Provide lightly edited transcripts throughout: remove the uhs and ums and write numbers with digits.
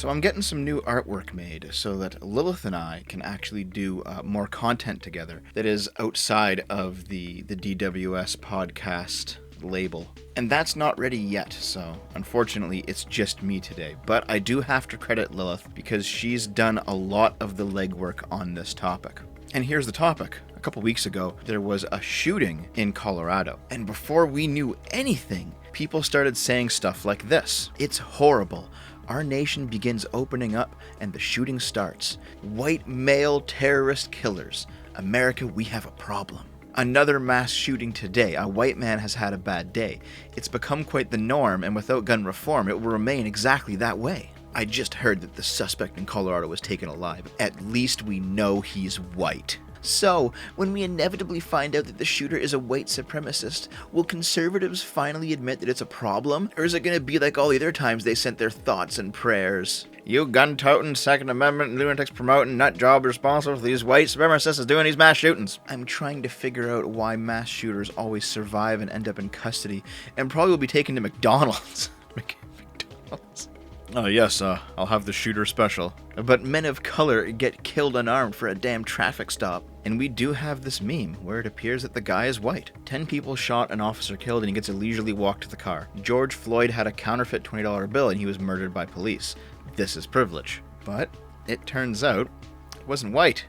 So I'm getting some new artwork made so that Lilith and I can actually do more content together that is outside of the DWS podcast label. And that's not ready yet, so unfortunately it's just me today. But I do have to credit Lilith because she's done a lot of the legwork on this topic. And here's the topic. A couple weeks ago, there was a shooting in Colorado. And before we knew anything, people started saying stuff like this. It's horrible. Our nation begins opening up and the shooting starts. White male terrorist killers. America, we have a problem. Another mass shooting today. A white man has had a bad day. It's become quite the norm, and without gun reform, it will remain exactly that way. I just heard that the suspect in Colorado was taken alive. At least we know he's white. So, when we inevitably find out that the shooter is a white supremacist, will conservatives finally admit that it's a problem? Or is it going to be like all the other times they sent their thoughts and prayers? You gun-toting, Second Amendment, lunatics promoting, nut job responsible for these white supremacists doing these mass shootings. I'm trying to figure out why mass shooters always survive and end up in custody, and probably will be taken to McDonald's. McDonald's. Oh yes, I'll have the shooter special. But men of color get killed unarmed for a damn traffic stop. And we do have this meme where it appears that the guy is white. 10 people shot, an officer killed, and he gets a leisurely walk to the car. George Floyd had a counterfeit $20 bill and he was murdered by police. This is privilege. But it turns out he wasn't white.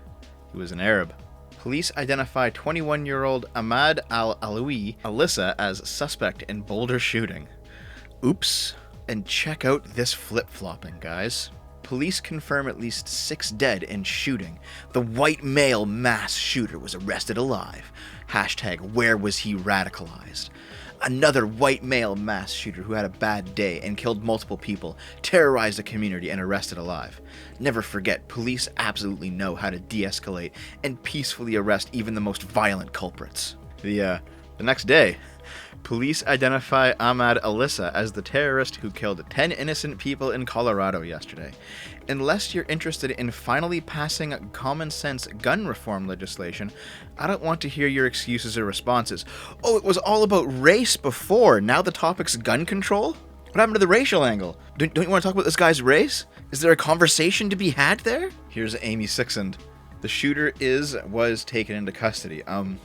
He was an Arab. Police identify 21-year-old Ahmad Al-Issa as suspect in Boulder shooting. Oops. And check out this flip-flopping, guys. Police confirm at least 6 dead in shooting. The white male mass shooter was arrested alive. Hashtag where was he radicalized? Another white male mass shooter who had a bad day and killed multiple people, terrorized a community and arrested alive. Never forget, police absolutely know how to de-escalate and peacefully arrest even the most violent culprits. The next day, police identify Ahmad Al-Issa as the terrorist who killed 10 innocent people in Colorado yesterday. Unless you're interested in finally passing common sense gun reform legislation, I don't want to hear your excuses or responses. Oh, it was all about race before, now the topic's gun control? What happened to the racial angle? Don't you want to talk about this guy's race? Is there a conversation to be had there? Here's Amy Sixand. The shooter was taken into custody. You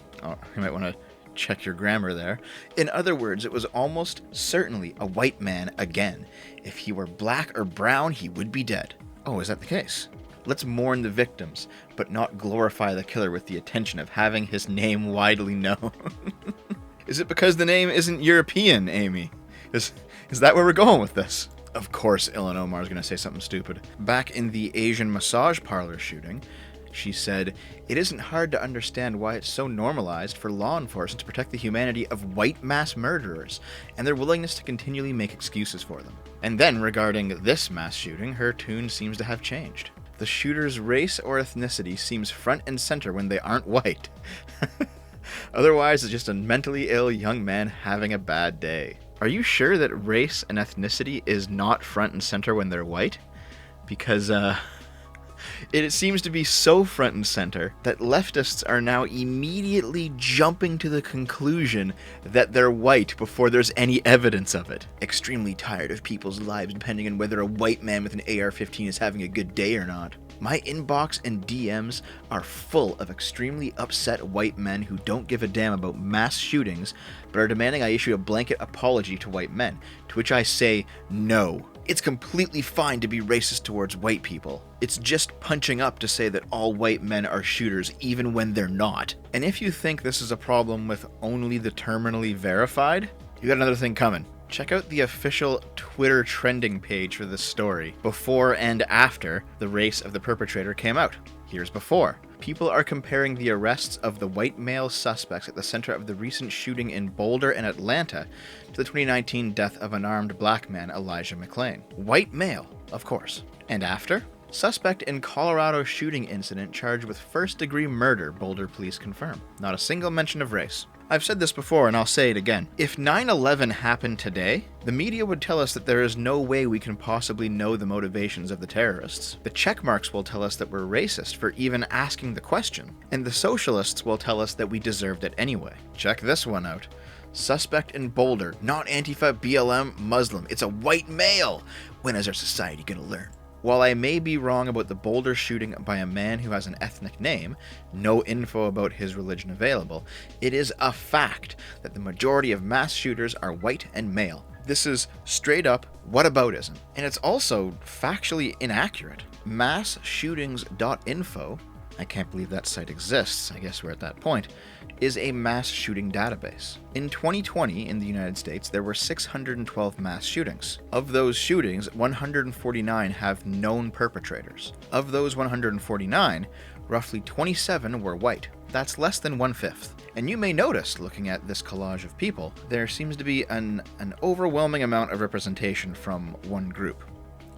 might want to check your grammar there. In other words, it was almost certainly a white man again. If he were black or brown, he would be dead. Oh, is that the case? Let's mourn the victims, but not glorify the killer with the attention of having his name widely known. Is it because the name isn't European, Amy? Is that where we're going with this? Of course Ilhan Omar's going to say something stupid. Back in the Asian massage parlor shooting, she said, "It isn't hard to understand why it's so normalized for law enforcement to protect the humanity of white mass murderers and their willingness to continually make excuses for them." And then, regarding this mass shooting, her tune seems to have changed. The shooter's race or ethnicity seems front and center when they aren't white. Otherwise, it's just a mentally ill young man having a bad day. Are you sure that race and ethnicity is not front and center when they're white? Because, it seems to be so front and center that leftists are now immediately jumping to the conclusion that they're white before there's any evidence of it. Extremely tired of people's lives depending on whether a white man with an AR-15 is having a good day or not. My inbox and DMs are full of extremely upset white men who don't give a damn about mass shootings, but are demanding I issue a blanket apology to white men, to which I say no. It's completely fine to be racist towards white people. It's just punching up to say that all white men are shooters even when they're not. And if you think this is a problem with only the terminally verified, you got another thing coming. Check out the official Twitter trending page for this story, before and after the race of the perpetrator came out. Here's before. People are comparing the arrests of the white male suspects at the center of the recent shooting in Boulder and Atlanta to the 2019 death of unarmed black man Elijah McClain. White male, of course. And after? Suspect in Colorado shooting incident charged with first-degree murder, Boulder police confirm. Not a single mention of race. I've said this before and I'll say it again. If 9/11 happened today, the media would tell us that there is no way we can possibly know the motivations of the terrorists. The checkmarks will tell us that we're racist for even asking the question. And the socialists will tell us that we deserved it anyway. Check this one out. Suspect in Boulder, not Antifa, BLM, Muslim. It's a white male. When is our society gonna learn? While I may be wrong about the Boulder shooting by a man who has an ethnic name, no info about his religion available, it is a fact that the majority of mass shooters are white and male. This is straight up whataboutism, and it's also factually inaccurate. Massshootings.info, I can't believe that site exists, I guess we're at that point, is a mass shooting database. In 2020, in the United States, there were 612 mass shootings. Of those shootings, 149 have known perpetrators. Of those 149, roughly 27 were white. That's less than 1/5. And you may notice, looking at this collage of people, there seems to be an overwhelming amount of representation from one group.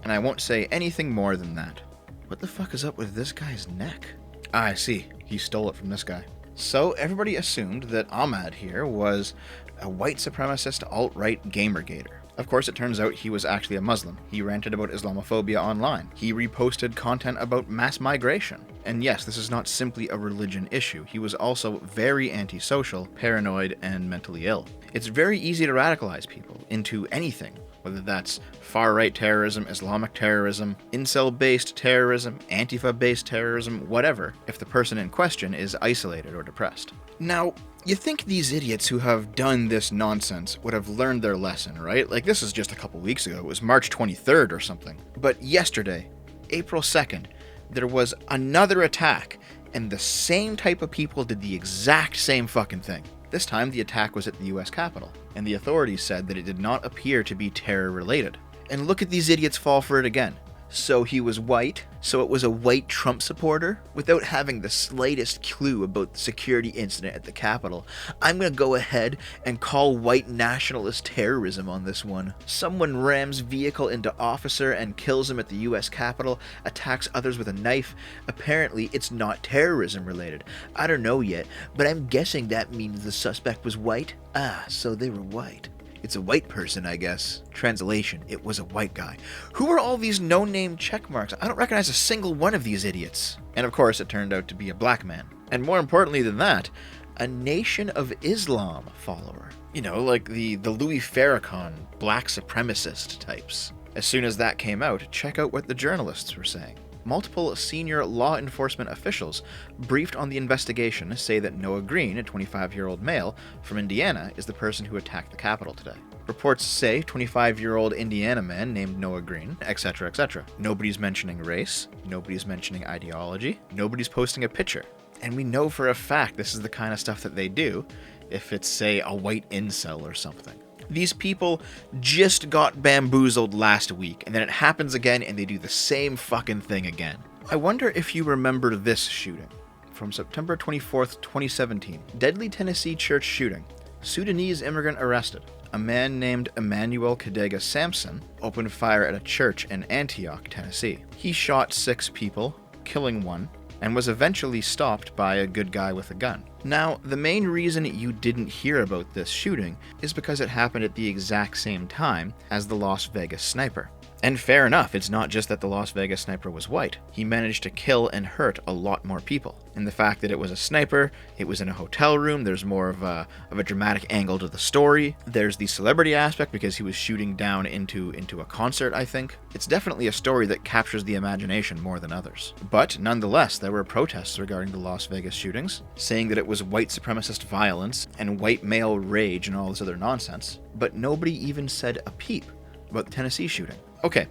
And I won't say anything more than that. What the fuck is up with this guy's neck? Ah, I see. He stole it from this guy. So everybody assumed that Ahmad here was a white supremacist alt-right gamergator. Of course, it turns out he was actually a Muslim. He ranted about Islamophobia online. He reposted content about mass migration. And yes, this is not simply a religion issue. He was also very antisocial, paranoid, and mentally ill. It's very easy to radicalize people into anything, whether that's far-right terrorism, Islamic terrorism, incel-based terrorism, Antifa-based terrorism, whatever, if the person in question is isolated or depressed. Now, you think these idiots who have done this nonsense would have learned their lesson, right? Like, this is just a couple weeks ago. It was March 23rd or something. But yesterday, April 2nd, there was another attack, and the same type of people did the exact same fucking thing. This time, the attack was at the US Capitol, and the authorities said that it did not appear to be terror-related. And look at these idiots fall for it again. So he was white, so it was a white Trump supporter? Without having the slightest clue about the security incident at the Capitol, I'm gonna go ahead and call white nationalist terrorism on this one. Someone rams vehicle into officer and kills him at the US Capitol, attacks others with a knife. Apparently, it's not terrorism related. I don't know yet, but I'm guessing that means the suspect was white? Ah, so they were white. It's a white person, I guess. Translation, it was a white guy. Who are all these no-name checkmarks? I don't recognize a single one of these idiots. And of course, it turned out to be a black man. And more importantly than that, a Nation of Islam follower. You know, like the Louis Farrakhan black supremacist types. As soon as that came out, check out what the journalists were saying. Multiple senior law enforcement officials briefed on the investigation say that Noah Green, a 25-year-old male from Indiana, is the person who attacked the Capitol today. Reports say 25-year-old Indiana man named Noah Green, etc., etc. Nobody's mentioning race, nobody's mentioning ideology, nobody's posting a picture. And we know for a fact this is the kind of stuff that they do if it's, say, a white incel or something. These people just got bamboozled last week, and then it happens again, and they do the same fucking thing again. I wonder if you remember this shooting. From September 24th, 2017. Deadly Tennessee church shooting. Sudanese immigrant arrested. A man named Emmanuel Kadega Sampson opened fire at a church in Antioch, Tennessee. He shot 6 people, killing 1, and was eventually stopped by a good guy with a gun. Now, the main reason you didn't hear about this shooting is because it happened at the exact same time as the Las Vegas sniper. And fair enough, it's not just that the Las Vegas sniper was white. He managed to kill and hurt a lot more people. And the fact that it was a sniper, it was in a hotel room, there's more of a dramatic angle to the story. There's the celebrity aspect because he was shooting down into a concert, I think. It's definitely a story that captures the imagination more than others. But nonetheless, there were protests regarding the Las Vegas shootings, saying that it was white supremacist violence and white male rage and all this other nonsense. But nobody even said a peep about the Tennessee shooting. Okay,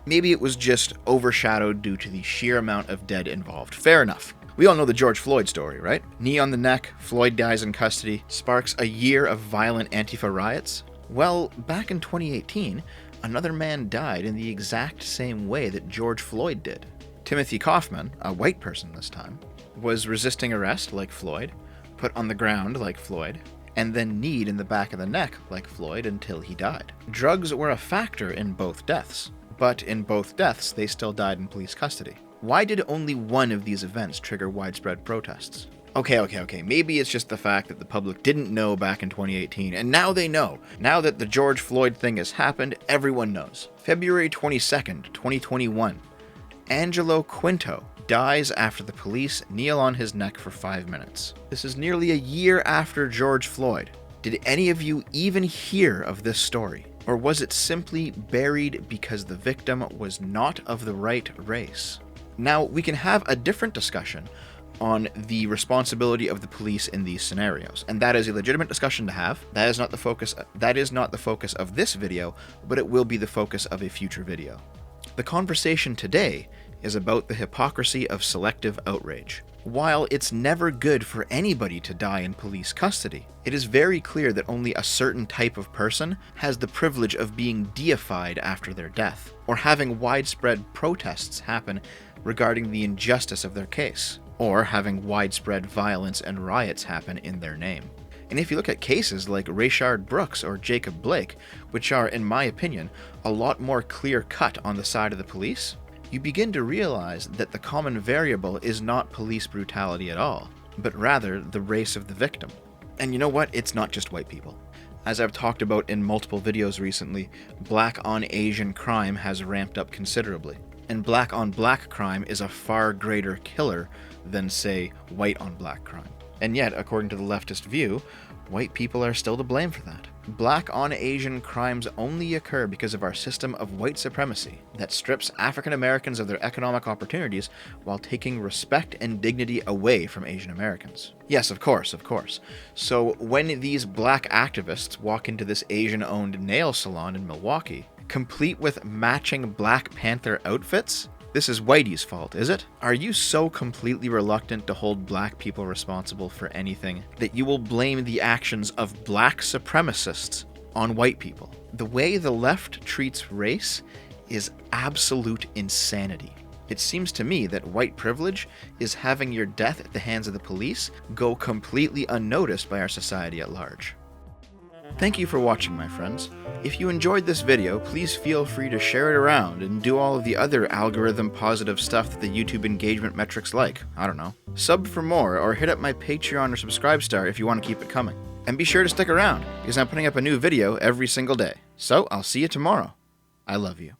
maybe it was just overshadowed due to the sheer amount of dead involved. Fair enough. We all know the George Floyd story, right? Knee on the neck, Floyd dies in custody, sparks a year of violent Antifa riots. Well, back in 2018, another man died in the exact same way that George Floyd did. Timothy Kaufman, a white person this time, was resisting arrest like Floyd, put on the ground like Floyd, and then kneed in the back of the neck like Floyd until he died. Drugs were a factor in both deaths, but in both deaths they still died in police custody. Why did only one of these events trigger widespread protests? Okay, maybe it's just the fact that the public didn't know back in 2018, and now they know. Now that the George Floyd thing has happened, everyone knows. February 22nd, 2021. Angelo Quinto dies after the police kneel on his neck for 5 minutes. This is nearly a year after George Floyd. Did any of you even hear of this story? Or was it simply buried because the victim was not of the right race? Now, we can have a different discussion on the responsibility of the police in these scenarios, and that is a legitimate discussion to have. That is not the focus of this video, but it will be the focus of a future video. The conversation today is about the hypocrisy of selective outrage. While it's never good for anybody to die in police custody, it is very clear that only a certain type of person has the privilege of being deified after their death, or having widespread protests happen regarding the injustice of their case, or having widespread violence and riots happen in their name. And if you look at cases like Rayshard Brooks or Jacob Blake, which are, in my opinion, a lot more clear-cut on the side of the police, you begin to realize that the common variable is not police brutality at all, but rather the race of the victim. And you know what? It's not just white people. As I've talked about in multiple videos recently, black on Asian crime has ramped up considerably. And black on black crime is a far greater killer than, say, white on black crime. And yet, according to the leftist view, white people are still to blame for that. Black on Asian crimes only occur because of our system of white supremacy that strips African Americans of their economic opportunities while taking respect and dignity away from Asian Americans. Yes, of course. So when these black activists walk into this Asian-owned nail salon in Milwaukee, complete with matching Black Panther outfits, this is Whitey's fault, is it? Are you so completely reluctant to hold black people responsible for anything that you will blame the actions of black supremacists on white people? The way the left treats race is absolute insanity. It seems to me that white privilege is having your death at the hands of the police go completely unnoticed by our society at large. Thank you for watching, my friends. If you enjoyed this video, please feel free to share it around and do all of the other algorithm positive stuff that the YouTube engagement metrics like. I don't know. Sub for more, or hit up my Patreon or Subscribestar if you want to keep it coming. And be sure to stick around, because I'm putting up a new video every single day. So, I'll see you tomorrow. I love you.